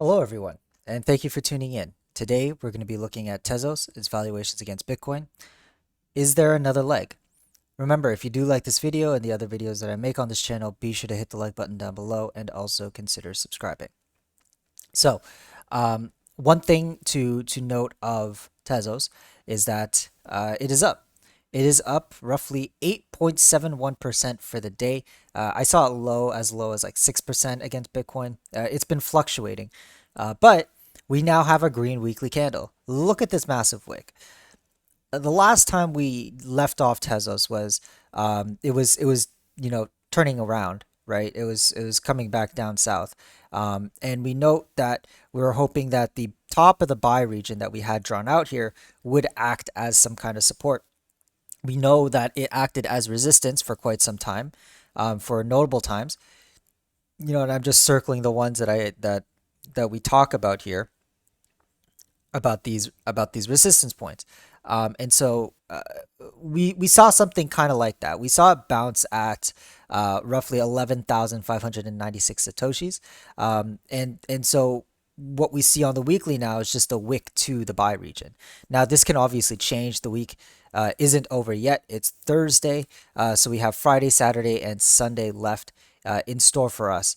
Hello, everyone, and thank you for tuning in. Today, we're going to be looking at Tezos, its valuations against Bitcoin. Is there another leg? Remember, if you do like this video and the other videos that I make on this channel, be sure to hit the like button down below and also consider subscribing. So, one thing to note of Tezos is that it is up. It is up roughly 8.71% for the day. I saw it low as like 6% against Bitcoin. It's been fluctuating, but we now have a green weekly candle. Look at this massive wick. The last time we left off Tezos was it was turning around, right? It was coming back down south. And we note that we were hoping that the top of the buy region that we had drawn out here would act as some kind of support. We know that it acted as resistance for quite some time, for notable times. And I'm just circling the ones that we talk about here about these resistance points. And so we saw something kind of like that. We saw it bounce at roughly 11,596 satoshis, and so what we see on the weekly now is just a wick to the buy region. Now this can obviously change. The week isn't over yet. It's Thursday, so we have Friday, Saturday, and Sunday left in store for us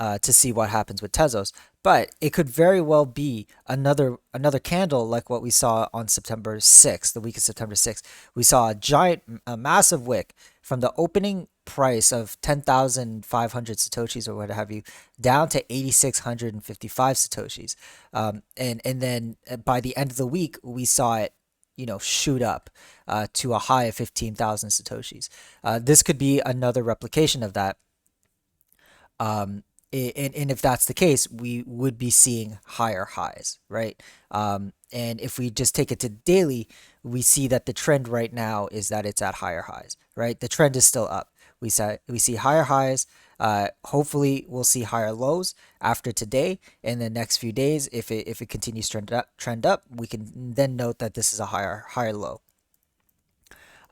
to see what happens with Tezos. But it could very well be another candle like what we saw on September 6th, the week of September 6th. We saw a massive wick from the opening price of 10,500 satoshis or what have you down to 8,655 satoshis. And then by the end of the week, we saw it shoot up to a high of 15,000 satoshis. This could be another replication of that. And if that's the case, we would be seeing higher highs, right? And if we just take it to daily, we see that the trend right now is that it's at higher highs, right? The trend is still up. We see higher highs. Hopefully, we'll see higher lows after today. In the next few days, if it continues trend up, we can then note that this is a higher low.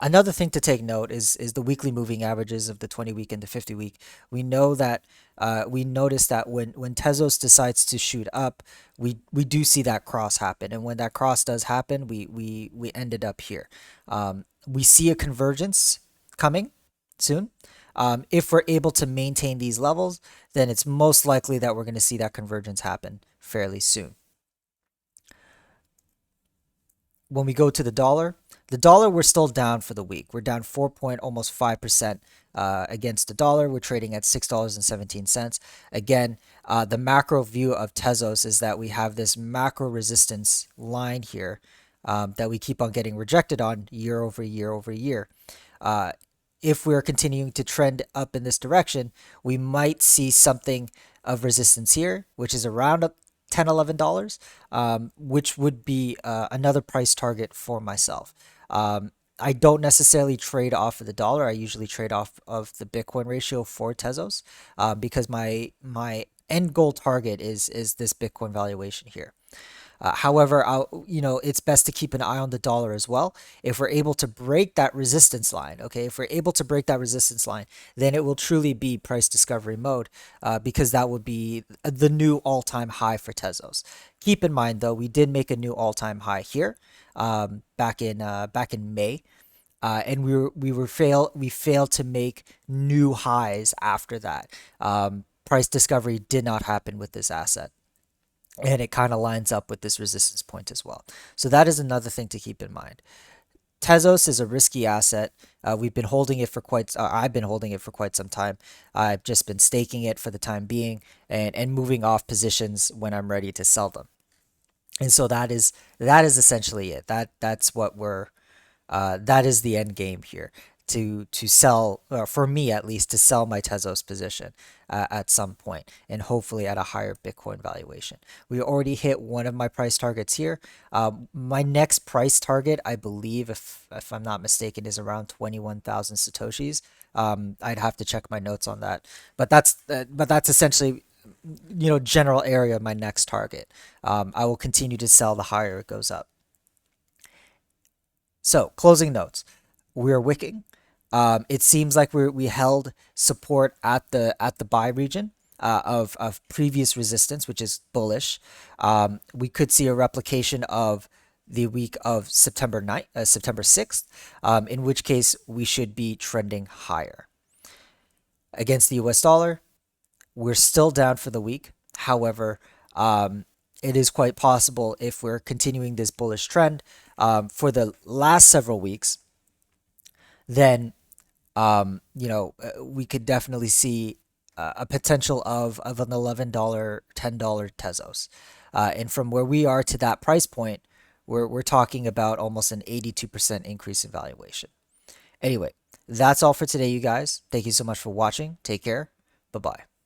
Another thing to take note is the weekly moving averages of the 20 week and the 50 week. We know that we notice that when Tezos decides to shoot up, we do see that cross happen, and when that cross does happen, we ended up here. We see a convergence coming soon. If we're able to maintain these levels, then it's most likely that we're going to see that convergence happen fairly soon. When we go to the dollar we're still down for the week. We're down 4 point almost 5% against the dollar. We're trading at $6.17. Again, the macro view of Tezos is that we have this macro resistance line here that we keep on getting rejected on year over year over year. If we're continuing to trend up in this direction, we might see something of resistance here, which is around $10, $11, which would be another price target for myself. I don't necessarily trade off of the dollar. I usually trade off of the Bitcoin ratio for Tezos because my end goal target is this Bitcoin valuation here. However, it's best to keep an eye on the dollar as well. If we're able to break that resistance line, okay, if we're able to break that resistance line, then it will truly be price discovery mode because that would be the new all-time high for Tezos. Keep in mind, though, we did make a new all-time high here back in May. And we failed to make new highs after that. Price discovery did not happen with this asset, and it kind of lines up with this resistance point as well. So that is another thing to keep in mind. Tezos is a risky asset. We've been holding it for I've been holding it for quite some time. I've just been staking it for the time being and moving off positions when I'm ready to sell them. And so that is essentially it. That's what we're that is the end game here to sell, or for me at least, to sell my Tezos position at some point, and hopefully at a higher Bitcoin valuation. We already hit one of my price targets here. My next price target, I believe, if I'm not mistaken, is around 21,000 satoshis. I'd have to check my notes on that, but that's essentially general area of my next target. I will continue to sell the higher it goes up. So closing notes. We are wicking. It seems like we held support at the buy region. of previous resistance, which is bullish. We could see a replication of the week of September 6th, in which case we should be trending higher. Against the US dollar, we're still down for the week. However, it is quite possible if we're continuing this bullish trend for the last several weeks, then we could definitely see a potential of an $11, $10 Tezos. And from where we are to that price point, we're talking about almost an 82% increase in valuation. Anyway, that's all for today, you guys. Thank you so much for watching. Take care. Bye bye.